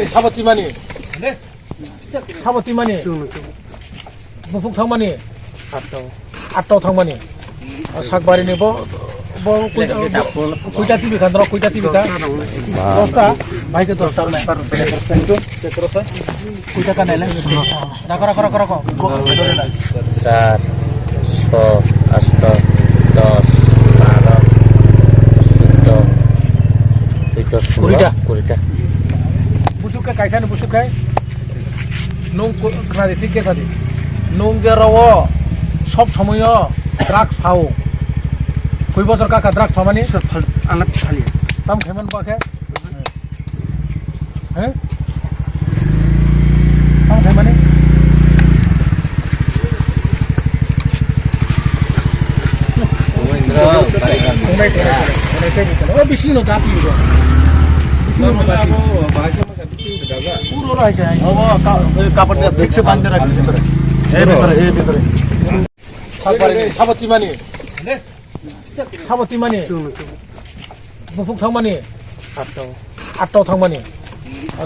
사버띠만이 사버띠만이 무풍 탕만이 아따오 탕만이 사과리니 뭐 kuita TV kan rok kuita TV kan dosta baik itu dosta itu terus kuita kan ele rako 4 6 8 10 12 13 busuk ke kaisan busuk ke nung kena ditik ke tadi nung jarawo সব সময় drugs খাও কই বছর কাকা drugs খাওয়া মানে আনাপ খালি তাম খেমন পাখে হ্যাঁ তাম খেমানে ও বেশি ন দাঁত লিব পুরো রয়ে যায় কাপড় দিয়ে দেখছে বাঁধতে রাখছে ভিতরে এই ভিতরে 사버띠만이 사버띠만이 무풍 탕만이 아따오 탕만이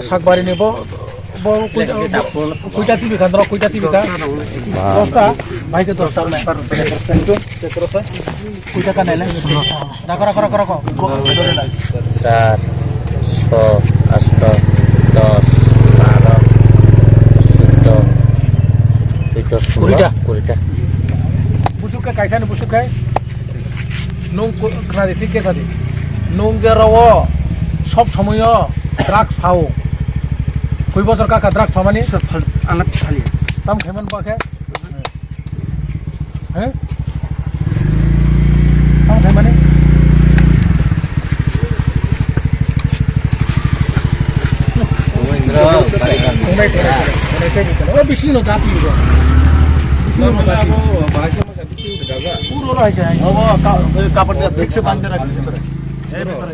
사과리니 뭐 kuita TV kan rok kuita TV kan dosta baik itu dosta itu terus kuita kan ele rako 4 6 8 10 12 13 busuk ke kaisan busuk ke nung kena ditik ke tadi nung jarawo সব সময় ড্রাগস খাও কই বছর কাকা ড্রাগস খাওয়া মানে আনাপ খালি তাম খেমন পাখে হ্যাঁ তাম খেমানে ও বেশি ন দাঁত লিব পুরো রয়ে যায় কাপড় দিয়ে দেখছে বাঁধতে রাখছে ভিতরে এই ভিতরে